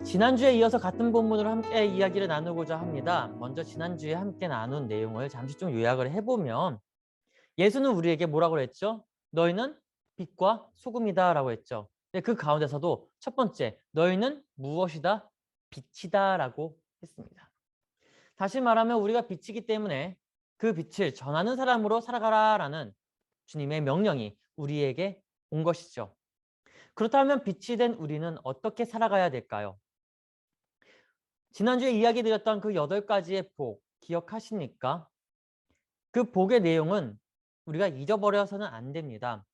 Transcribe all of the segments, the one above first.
지난주에 이어서 같은 본문으로 함께 이야기를 나누고자 합니다. 먼저 지난주에 함께 나눈 내용을 잠시 좀 요약을 해보면 예수는 우리에게 뭐라고 그랬죠? 너희는 빛과 소금이다 라고 했죠. 근데 그 가운데서도 첫 번째, 너희는 무엇이다? 빛이다 라고 했습니다. 다시 말하면 우리가 빛이기 때문에 그 빛을 전하는 사람으로 살아가라 라는 주님의 명령이 우리에게 온 것이죠. 그렇다면 빛이 된 우리는 어떻게 살아가야 될까요? 지난주에 이야기 드렸던 그 8가지의 복 기억하십니까? 그 복의 내용은 우리가 잊어버려서는 안 됩니다.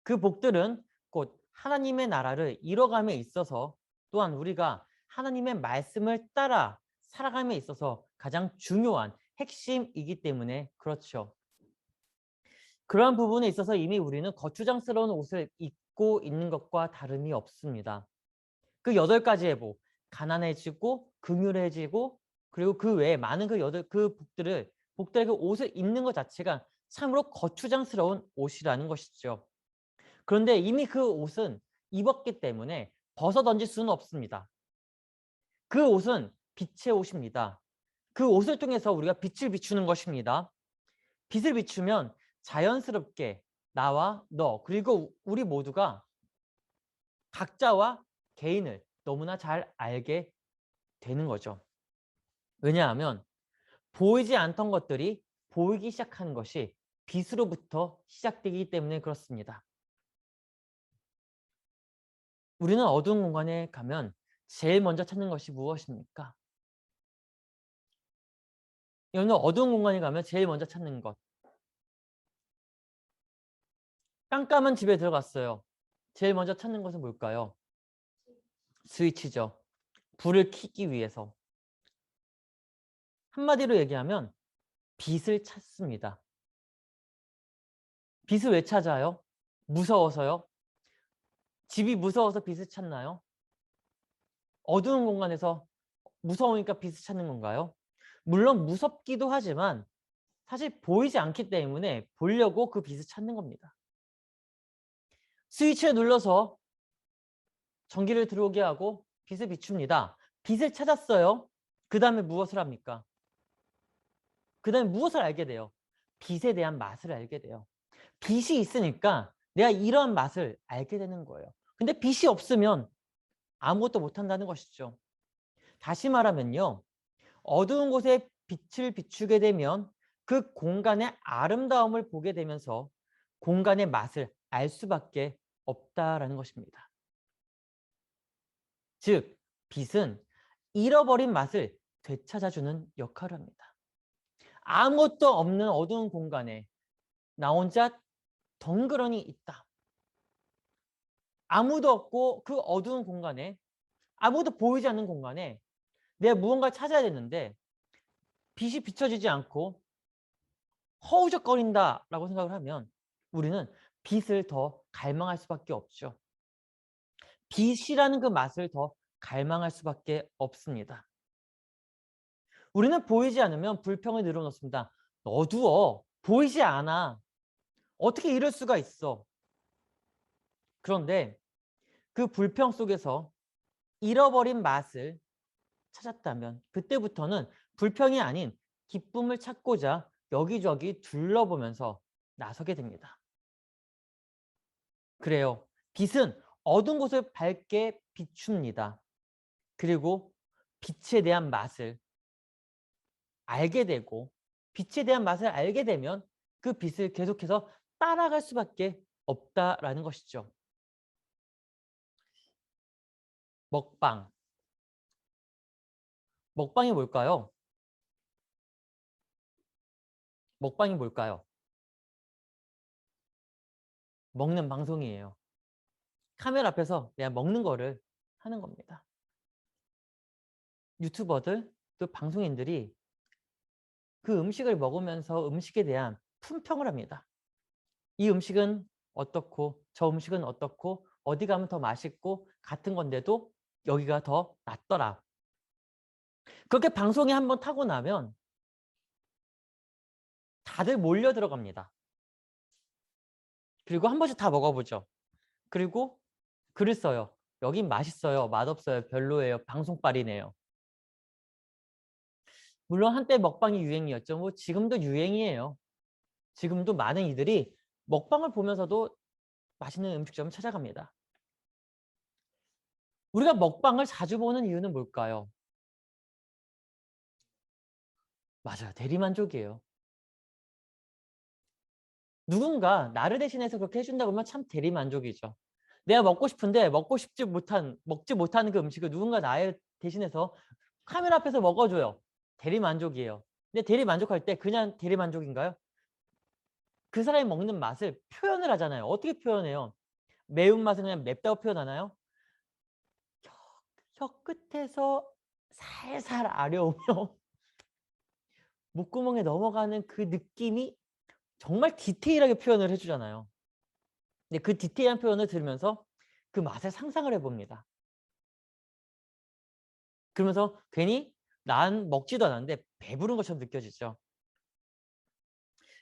그 복들은 곧 하나님의 나라를 이뤄감에 있어서 또한 우리가 하나님의 말씀을 따라 살아감에 있어서 가장 중요한 핵심이기 때문에 그렇죠. 그러한 부분에 있어서 이미 우리는 거추장스러운 옷을 입고 있는 것과 다름이 없습니다. 그 8가지의 복, 가난해지고 긍휼해지고 그리고 그 외에 많은 그 복들의 그 옷을 입는 것 자체가 참으로 거추장스러운 옷이라는 것이죠. 그런데 이미 그 옷은 입었기 때문에 벗어 던질 수는 없습니다. 그 옷은 빛의 옷입니다. 그 옷을 통해서 우리가 빛을 비추는 것입니다. 빛을 비추면 자연스럽게 나와 너 그리고 우리 모두가 각자와 개인을 너무나 잘 알게 되는 거죠. 왜냐하면 보이지 않던 것들이 보이기 시작하는 것이 빛으로부터 시작되기 때문에 그렇습니다. 우리는 어두운 공간에 가면 제일 먼저 찾는 것이 무엇입니까? 여러분 어두운 공간에 가면 제일 먼저 찾는 것. 깜깜한 집에 들어갔어요. 제일 먼저 찾는 것은 뭘까요? 스위치죠. 불을 켜기 위해서. 한마디로 얘기하면 빛을 찾습니다. 빛을 왜 찾아요? 무서워서요? 집이 무서워서 빛을 찾나요? 어두운 공간에서 무서우니까 빛을 찾는 건가요? 물론 무섭기도 하지만 사실 보이지 않기 때문에 보려고 그 빛을 찾는 겁니다. 스위치를 눌러서 전기를 들어오게 하고 빛을 비춥니다. 빛을 찾았어요. 그 다음에 무엇을 합니까? 그 다음에 무엇을 알게 돼요? 빛에 대한 맛을 알게 돼요. 빛이 있으니까 내가 이런 맛을 알게 되는 거예요. 근데 빛이 없으면 아무것도 못한다는 것이죠. 다시 말하면요. 어두운 곳에 빛을 비추게 되면 그 공간의 아름다움을 보게 되면서 공간의 맛을 알 수밖에 없다라는 것입니다. 즉, 빛은 잃어버린 맛을 되찾아주는 역할을 합니다. 아무것도 없는 어두운 공간에 나 혼자 덩그러니 있다. 아무도 없고 그 어두운 공간에 아무도 보이지 않는 공간에 내가 무언가를 찾아야 되는데 빛이 비춰지지 않고 허우적거린다라고 생각을 하면 우리는 빛을 더 갈망할 수밖에 없죠. 빛이라는 그 맛을 더 갈망할 수밖에 없습니다. 우리는 보이지 않으면 불평을 늘어놓습니다. 어두워. 보이지 않아. 어떻게 이럴 수가 있어. 그런데 그 불평 속에서 잃어버린 맛을 찾았다면 그때부터는 불평이 아닌 기쁨을 찾고자 여기저기 둘러보면서 나서게 됩니다. 그래요. 빛은 어두운 곳을 밝게 비춥니다. 그리고 빛에 대한 맛을 알게 되고 빛에 대한 맛을 알게 되면 그 빛을 계속해서 따라갈 수밖에 없다라는 것이죠. 먹방. 먹방이 뭘까요? 먹방이 뭘까요? 먹는 방송이에요. 카메라 앞에서 내가 먹는 거를 하는 겁니다. 유튜버들 또 방송인들이 그 음식을 먹으면서 음식에 대한 품평을 합니다. 이 음식은 어떻고 저 음식은 어떻고 어디 가면 더 맛있고 같은 건데도 여기가 더 낫더라. 그렇게 방송에 한번 타고 나면 다들 몰려 들어갑니다. 그리고 한 번씩 다 먹어보죠. 그리고 글을 써요. 여긴 맛있어요. 맛없어요. 별로예요. 방송빨이네요. 물론 한때 먹방이 유행이었죠. 뭐 지금도 유행이에요. 지금도 많은 이들이 먹방을 보면서도 맛있는 음식점을 찾아갑니다. 우리가 먹방을 자주 보는 이유는 뭘까요? 맞아요. 대리만족이에요. 누군가 나를 대신해서 그렇게 해준다고 하면 참 대리만족이죠. 내가 먹고 싶은데 먹지 못하는 그 음식을 누군가 나를 대신해서 카메라 앞에서 먹어줘요. 대리만족이에요. 근데 대리만족할 때 그냥 대리만족인가요? 그 사람이 먹는 맛을 표현을 하잖아요. 어떻게 표현해요? 매운맛은 그냥 맵다고 표현하나요? 혀 끝에서 살살 아려오며 목구멍에 넘어가는 그 느낌이 정말 디테일하게 표현을 해주잖아요. 근데 그 디테일한 표현을 들으면서 그 맛을 상상을 해봅니다. 그러면서 괜히 난 먹지도 않았는데 배부른 것처럼 느껴지죠.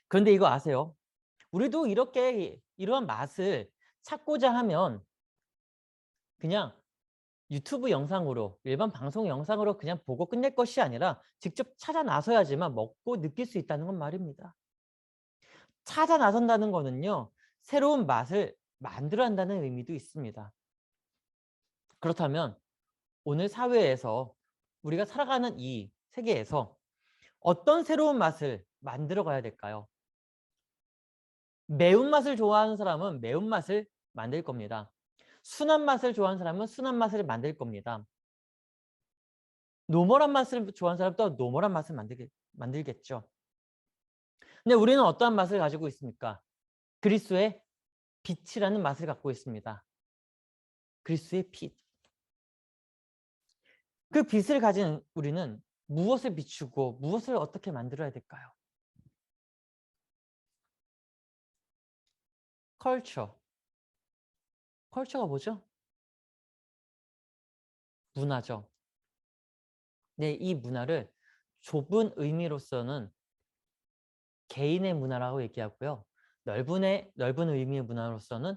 그런데 이거 아세요? 우리도 이렇게 이러한 맛을 찾고자 하면 그냥 유튜브 영상으로 일반 방송 영상으로 그냥 보고 끝낼 것이 아니라 직접 찾아 나서야지만 먹고 느낄 수 있다는 건 말입니다. 찾아 나선다는 거는요. 새로운 맛을 만들어 한다는 의미도 있습니다. 그렇다면 오늘 사회에서 우리가 살아가는 이 세계에서 어떤 새로운 맛을 만들어 가야 될까요? 매운맛을 좋아하는 사람은 매운맛을 만들 겁니다. 순한 맛을 좋아하는 사람은 순한 맛을 만들 겁니다. 노멀한 맛을 좋아하는 사람도 노멀한 맛을 만들겠죠. 근데 우리는 어떠한 맛을 가지고 있습니까? 그리스도의 빛이라는 맛을 갖고 있습니다. 그리스도의 빛. 그 빛을 가진 우리는 무엇을 비추고 무엇을 어떻게 만들어야 될까요? 컬처. 컬처가 뭐죠? 문화죠. 네, 이 문화를 좁은 의미로서는 개인의 문화라고 얘기하고요. 넓은 의미의 문화로서는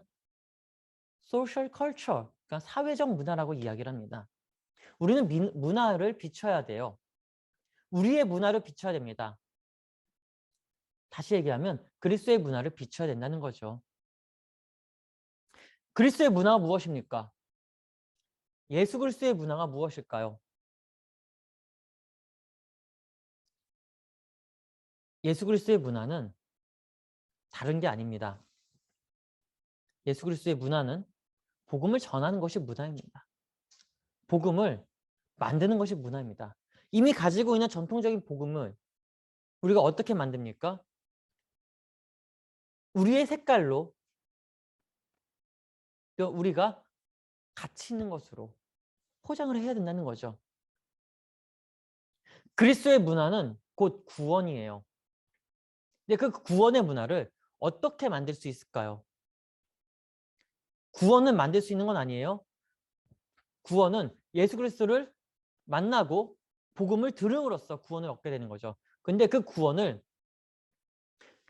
소셜 컬처, 그러니까 사회적 문화라고 이야기를 합니다. 우리는 문화를 비춰야 돼요. 우리의 문화를 비춰야 됩니다. 다시 얘기하면 그리스도의 문화를 비춰야 된다는 거죠. 그리스도의 문화가 무엇입니까? 예수 그리스도의 문화가 무엇일까요? 예수 그리스도의 문화는 다른 게 아닙니다. 예수 그리스도의 문화는 복음을 전하는 것이 문화입니다. 복음을 만드는 것이 문화입니다. 이미 가지고 있는 전통적인 복음을 우리가 어떻게 만듭니까? 우리의 색깔로 우리가 가치 있는 것으로 포장을 해야 된다는 거죠. 그리스도의 문화는 곧 구원이에요. 근데 그 구원의 문화를 어떻게 만들 수 있을까요? 구원은 만들 수 있는 건 아니에요. 구원은 예수 그리스도를 만나고 복음을 들음으로써 구원을 얻게 되는 거죠. 근데 그 구원을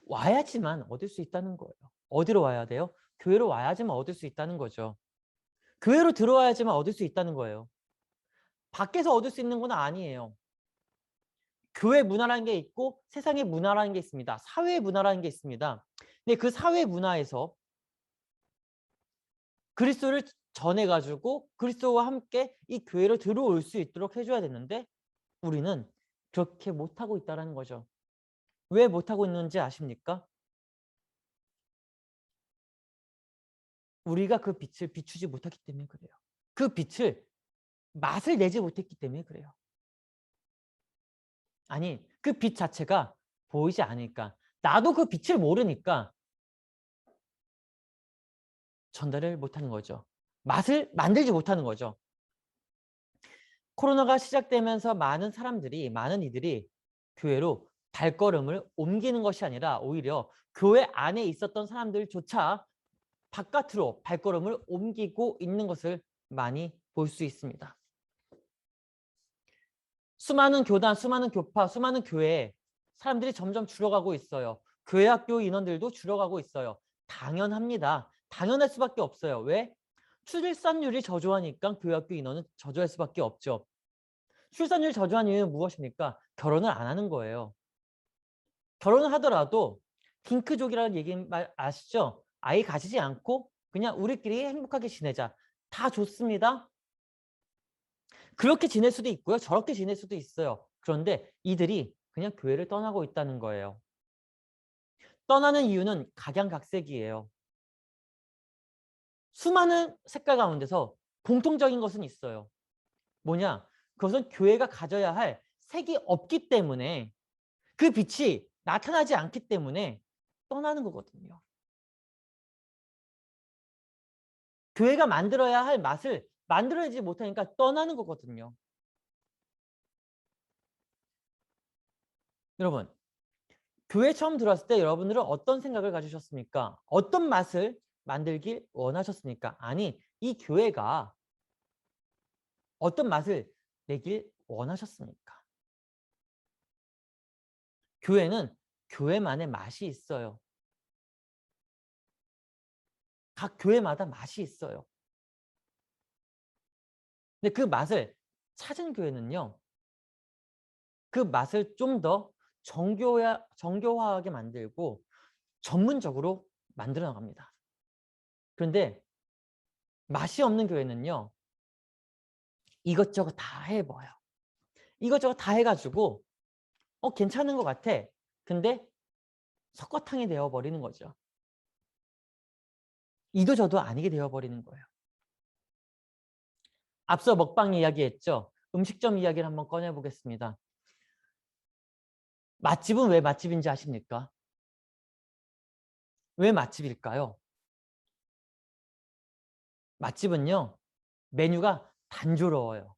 와야지만 얻을 수 있다는 거예요. 어디로 와야 돼요? 교회로 와야지만 얻을 수 있다는 거죠. 교회로 들어와야지만 얻을 수 있다는 거예요. 밖에서 얻을 수 있는 건 아니에요. 교회 문화라는 게 있고 세상의 문화라는 게 있습니다. 사회의 문화라는 게 있습니다. 근데 그 사회 문화에서 그리스도를 전해가지고 그리스도와 함께 이 교회로 들어올 수 있도록 해줘야 되는데 우리는 그렇게 못하고 있다는 거죠. 왜 못하고 있는지 아십니까? 우리가 그 빛을 비추지 못했기 때문에 그래요. 그 빛을 맛을 내지 못했기 때문에 그래요. 아니, 그 빛 자체가 보이지 않으니까 나도 그 빛을 모르니까 전달을 못하는 거죠. 맛을 만들지 못하는 거죠. 코로나가 시작되면서 많은 이들이 교회로 발걸음을 옮기는 것이 아니라 오히려 교회 안에 있었던 사람들조차 바깥으로 발걸음을 옮기고 있는 것을 많이 볼 수 있습니다. 수많은 교단, 수많은 교파, 수많은 교회에 사람들이 점점 줄어가고 있어요. 교회 학교 인원들도 줄어가고 있어요. 당연합니다. 당연할 수밖에 없어요. 왜? 출산율이 저조하니까 교회 학교 인원은 저조할 수밖에 없죠. 출산율이 저조한 이유는 무엇입니까? 결혼을 안 하는 거예요. 결혼을 하더라도 딩크족이라는 얘기 아시죠? 아이 가지지 않고 그냥 우리끼리 행복하게 지내자. 다 좋습니다. 그렇게 지낼 수도 있고요. 저렇게 지낼 수도 있어요. 그런데 이들이 그냥 교회를 떠나고 있다는 거예요. 떠나는 이유는 각양각색이에요. 수많은 색깔 가운데서 공통적인 것은 있어요. 뭐냐? 그것은 교회가 가져야 할 색이 없기 때문에 그 빛이 나타나지 않기 때문에 떠나는 거거든요. 교회가 만들어야 할 맛을 만들어내지 못하니까 떠나는 거거든요. 여러분, 교회 처음 들어왔을 때 여러분들은 어떤 생각을 가지셨습니까? 어떤 맛을 만들길 원하셨습니까? 아니, 이 교회가 어떤 맛을 내길 원하셨습니까? 교회는 교회만의 맛이 있어요. 각 교회마다 맛이 있어요. 근데 그 맛을 찾은 교회는요, 그 맛을 좀 더 정교화하게 만들고 전문적으로 만들어 나갑니다. 그런데 맛이 없는 교회는요, 이것저것 다 해봐요. 이것저것 다 해가지고 괜찮은 것 같아. 근데 석고탕이 되어버리는 거죠. 이도 저도 아니게 되어버리는 거예요. 앞서 먹방 이야기했죠. 음식점 이야기를 한번 꺼내보겠습니다. 맛집은 왜 맛집인지 아십니까? 왜 맛집일까요? 맛집은요, 메뉴가 단조로워요.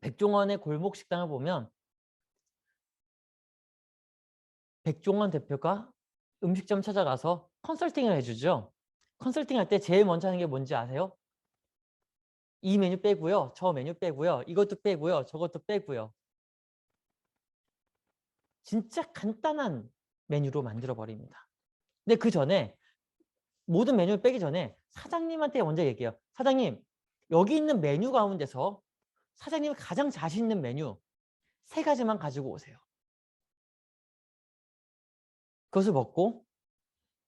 백종원의 골목 식당을 보면 백종원 대표가 음식점 찾아가서 컨설팅을 해주죠. 컨설팅 할 때 제일 먼저 하는 게 뭔지 아세요? 이 메뉴 빼고요. 저 메뉴 빼고요. 이것도 빼고요. 저것도 빼고요. 진짜 간단한 메뉴로 만들어 버립니다. 근데 그 전에 모든 메뉴를 빼기 전에 사장님한테 먼저 얘기해요. 사장님, 여기 있는 메뉴 가운데서 사장님이 가장 자신 있는 메뉴 3가지만 가지고 오세요. 그것을 먹고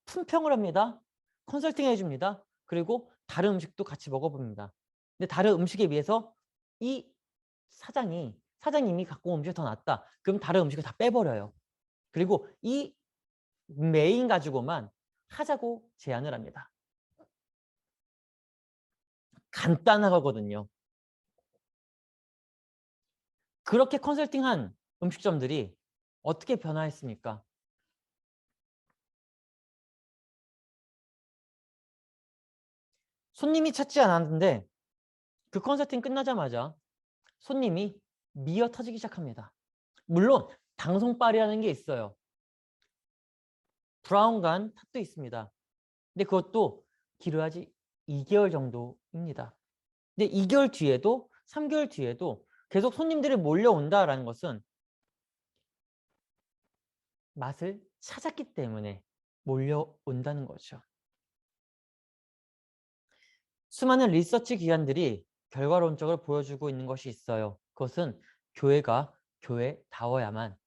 품평을 합니다. 컨설팅 해줍니다. 그리고 다른 음식도 같이 먹어봅니다. 근데 다른 음식에 비해서 이 사장님이 갖고 온 음식이 더 낫다. 그럼 다른 음식을 다 빼버려요. 그리고 이 메인 가지고만 하자고 제안을 합니다. 간단하거든요. 그렇게 컨설팅한 음식점들이 어떻게 변화했습니까? 손님이 찾지 않았는데 그 컨설팅 끝나자마자 손님이 미어 터지기 시작합니다. 물론 방송빨이라는 게 있어요. 브라운관 탓도 있습니다. 근데 그것도 길어야지 2개월 정도입니다. 근데 2개월 뒤에도 3개월 뒤에도 계속 손님들이 몰려온다라는 것은 맛을 찾았기 때문에 몰려온다는 거죠. 수많은 리서치 기관들이 결과론적으로 보여주고 있는 것이 있어요. 그것은 교회가 교회다워야만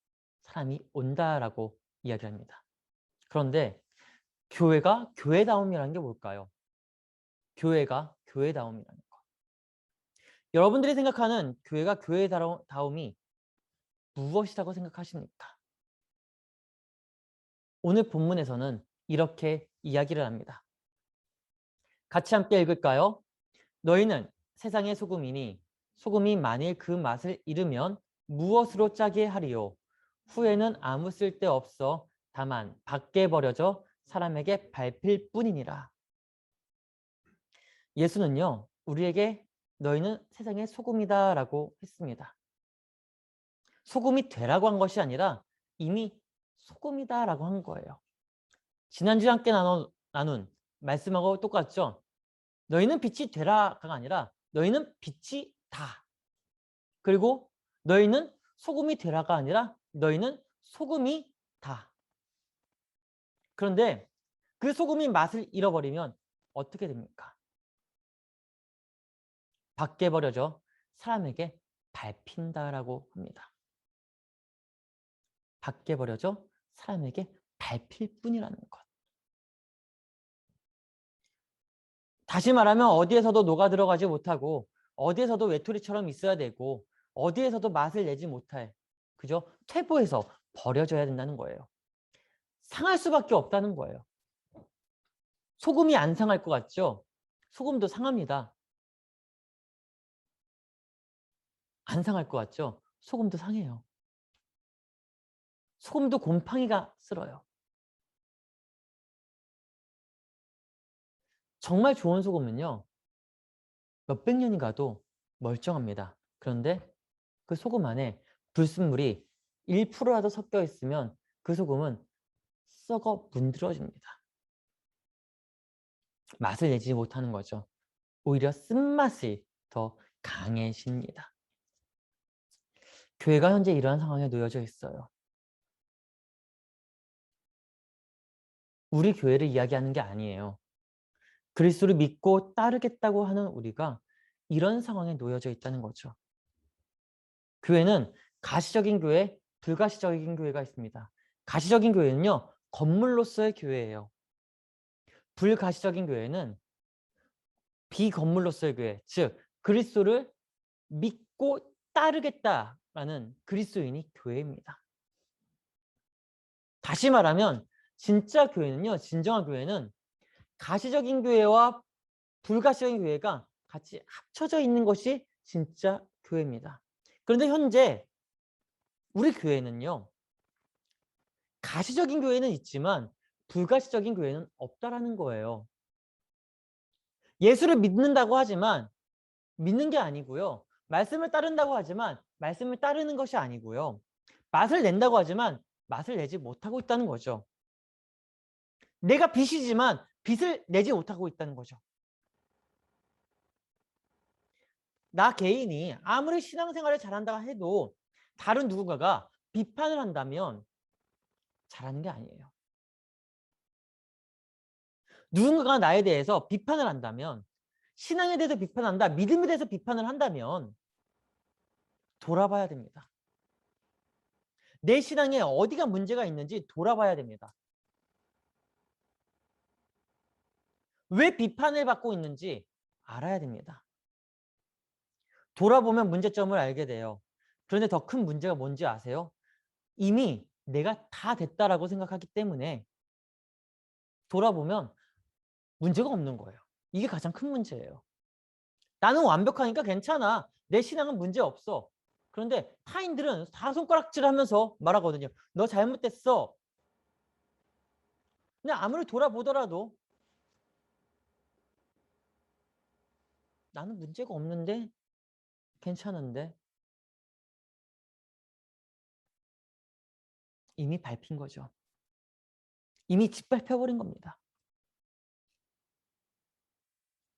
사람이 온다라고 이야기합니다. 그런데 교회가 교회다움이라는 게 뭘까요? 교회가 교회다움이라는 거. 여러분들이 생각하는 교회가 교회다움이 무엇이라고 생각하십니까? 오늘 본문에서는 이렇게 이야기를 합니다. 같이 함께 읽을까요? 너희는 세상의 소금이니 소금이 만일 그 맛을 잃으면 무엇으로 짜게 하리요? 후에는 아무 쓸데 없어 다만 밖에 버려져 사람에게 밟힐 뿐이니라. 예수는요, 우리에게 너희는 세상의 소금이다 라고 했습니다. 소금이 되라고 한 것이 아니라 이미 소금이다 라고 한 거예요. 지난주에 함께 나눈 말씀하고 똑같죠? 너희는 빛이 되라가 아니라 너희는 빛이 다. 그리고 너희는 소금이 되라가 아니라 너희는 소금이 다. 그런데 그 소금이 맛을 잃어버리면 어떻게 됩니까? 밖에 버려져 사람에게 밟힌다라고 합니다. 밖에 버려져 사람에게 밟힐 뿐이라는 것. 다시 말하면 어디에서도 녹아 들어가지 못하고 어디에서도 외톨이처럼 있어야 되고 어디에서도 맛을 내지 못할 그죠? 퇴보해서 버려져야 된다는 거예요. 상할 수밖에 없다는 거예요. 소금이 안 상할 것 같죠? 소금도 상합니다. 안 상할 것 같죠? 소금도 상해요. 소금도 곰팡이가 쓸어요. 정말 좋은 소금은요. 몇백 년이 가도 멀쩡합니다. 그런데 그 소금 안에 불순물이 1%라도 섞여 있으면 그 소금은 썩어 문드러집니다. 맛을 내지 못하는 거죠. 오히려 쓴맛이 더 강해집니다. 교회가 현재 이러한 상황에 놓여져 있어요. 우리 교회를 이야기하는 게 아니에요. 그리스도를 믿고 따르겠다고 하는 우리가 이런 상황에 놓여져 있다는 거죠. 교회는 가시적인 교회, 불가시적인 교회가 있습니다. 가시적인 교회는요, 건물로서의 교회예요. 불가시적인 교회는 비건물로서의 교회, 즉 그리스도를 믿고 따르겠다라는 그리스도인이 교회입니다. 다시 말하면 진짜 교회는요, 진정한 교회는 가시적인 교회와 불가시적인 교회가 같이 합쳐져 있는 것이 진짜 교회입니다. 그런데 현재 우리 교회는요, 가시적인 교회는 있지만 불가시적인 교회는 없다라는 거예요. 예수를 믿는다고 하지만 믿는 게 아니고요. 말씀을 따른다고 하지만 말씀을 따르는 것이 아니고요. 맛을 낸다고 하지만 맛을 내지 못하고 있다는 거죠. 내가 빛이지만 빛을 내지 못하고 있다는 거죠. 나 개인이 아무리 신앙생활을 잘한다 해도 다른 누군가가 비판을 한다면 잘하는 게 아니에요. 누군가가 나에 대해서 비판을 한다면, 신앙에 대해서 비판한다, 믿음에 대해서 비판을 한다면 돌아봐야 됩니다. 내 신앙에 어디가 문제가 있는지 돌아봐야 됩니다. 왜 비판을 받고 있는지 알아야 됩니다. 돌아보면 문제점을 알게 돼요. 그런데 더 큰 문제가 뭔지 아세요? 이미 내가 다 됐다라고 생각하기 때문에 돌아보면 문제가 없는 거예요. 이게 가장 큰 문제예요. 나는 완벽하니까 괜찮아. 내 신앙은 문제 없어. 그런데 타인들은 다 손가락질하면서 말하거든요. 너 잘못됐어. 근데 아무리 돌아보더라도 나는 문제가 없는데 괜찮은데 이미 밟힌 거죠. 이미 짓밟혀버린 겁니다.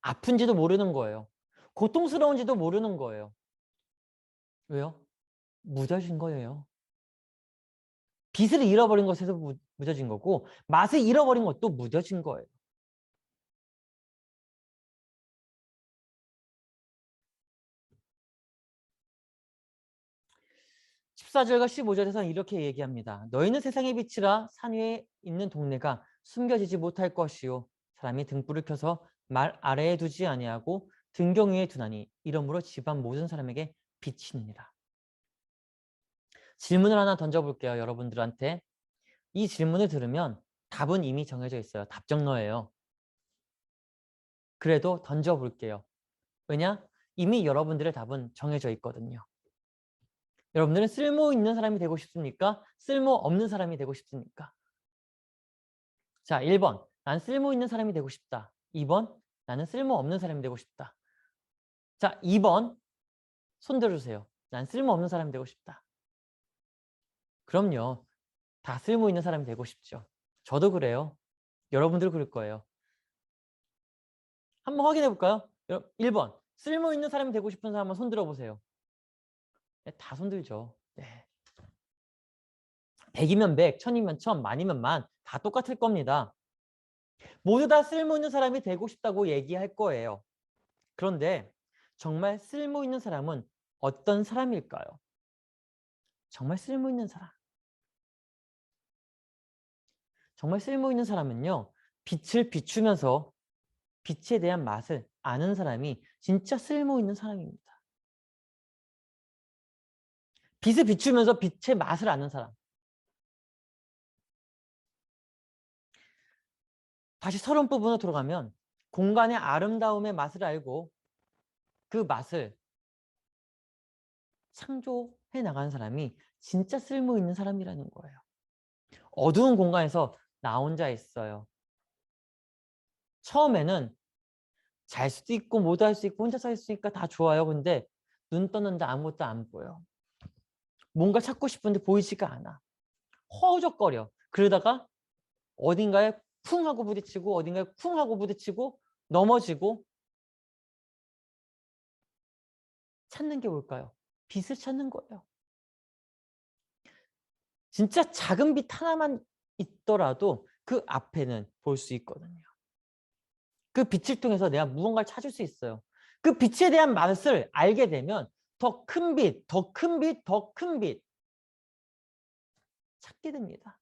아픈지도 모르는 거예요. 고통스러운지도 모르는 거예요. 왜요? 무뎌진 거예요. 빛을 잃어버린 것에서 무뎌진 거고 맛을 잃어버린 것도 무뎌진 거예요. 14절과 15절에서는 이렇게 얘기합니다. 너희는 세상의 빛이라 산 위에 있는 동네가 숨겨지지 못할 것이요 사람이 등불을 켜서 말 아래에 두지 아니하고 등경 위에 두나니 이러므로 집안 모든 사람에게 비치느니라. 질문을 하나 던져볼게요. 여러분들한테. 이 질문을 들으면 답은 이미 정해져 있어요. 답정너예요. 그래도 던져볼게요. 왜냐? 이미 여러분들의 답은 정해져 있거든요. 여러분들은 쓸모 있는 사람이 되고 싶습니까? 쓸모 없는 사람이 되고 싶습니까? 자, 1번. 난 쓸모 있는 사람이 되고 싶다. 2번. 나는 쓸모 없는 사람이 되고 싶다. 자, 2번. 손 들어주세요. 난 쓸모 없는 사람이 되고 싶다. 그럼요. 다 쓸모 있는 사람이 되고 싶죠. 저도 그래요. 여러분들 그럴 거예요. 한번 확인해 볼까요? 1번. 쓸모 있는 사람이 되고 싶은 사람 한번 손 들어보세요. 네, 다 손 들죠. 네. 100이면 100, 1000이면 1000, 만이면 만. 다 똑같을 겁니다. 모두 다 쓸모 있는 사람이 되고 싶다고 얘기할 거예요. 그런데 정말 쓸모 있는 사람은 어떤 사람일까요? 정말 쓸모 있는 사람. 정말 쓸모 있는 사람은요. 빛을 비추면서 빛에 대한 맛을 아는 사람이 진짜 쓸모 있는 사람입니다. 빛을 비추면서 빛의 맛을 아는 사람. 다시 서론 부분으로 들어가면 공간의 아름다움의 맛을 알고 그 맛을 창조해 나가는 사람이 진짜 쓸모 있는 사람이라는 거예요. 어두운 공간에서 나 혼자 있어요. 처음에는 잘 수도 있고 못 할 수 있고 혼자 살 수 있으니까 다 좋아요. 근데 눈 떴는데 아무것도 안 보여. 뭔가 찾고 싶은데 보이지가 않아. 허우적거려. 그러다가 어딘가에 쿵 하고 부딪히고 어딘가에 쿵 하고 부딪히고 넘어지고 찾는 게 뭘까요? 빛을 찾는 거예요. 진짜 작은 빛 하나만 있더라도 그 앞에는 볼 수 있거든요. 그 빛을 통해서 내가 무언가를 찾을 수 있어요. 그 빛에 대한 맛을 알게 되면 더 큰 빛, 더 큰 빛, 더 큰 빛 찾게 됩니다.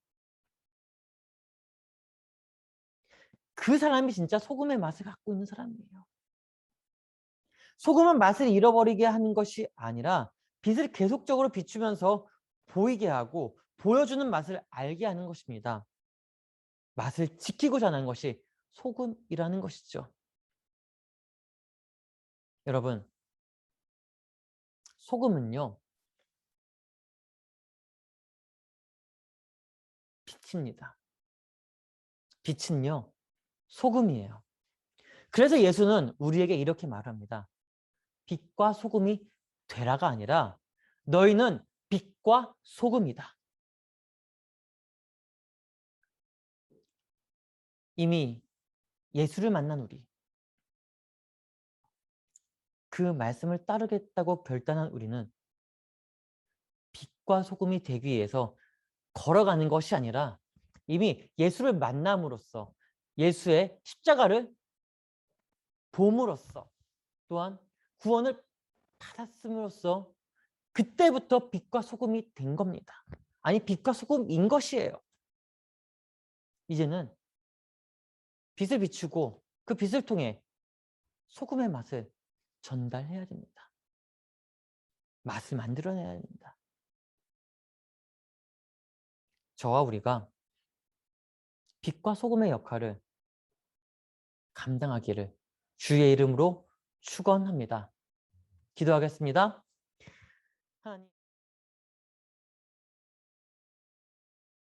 그 사람이 진짜 소금의 맛을 갖고 있는 사람이에요. 소금은 맛을 잃어버리게 하는 것이 아니라 빛을 계속적으로 비추면서 보이게 하고 보여주는 맛을 알게 하는 것입니다. 맛을 지키고자 하는 것이 소금이라는 것이죠. 여러분, 소금은요, 빛입니다. 빛은요, 소금이에요. 그래서 예수는 우리에게 이렇게 말합니다. 빛과 소금이 되라가 아니라 너희는 빛과 소금이다. 이미 예수를 만난 우리, 그 말씀을 따르겠다고 결단한 우리는 빛과 소금이 되기 위해서 걸어가는 것이 아니라 이미 예수를 만남으로써 예수의 십자가를 봄으로써 또한 구원을 받았음으로써 그때부터 빛과 소금이 된 겁니다. 아니 빛과 소금인 것이에요. 이제는 빛을 비추고 그 빛을 통해 소금의 맛을 전달해야 됩니다. 맛을 만들어내야 됩니다. 저와 우리가 빛과 소금의 역할을 감당하기를 주의 이름으로 축원합니다. 기도하겠습니다. 하나님.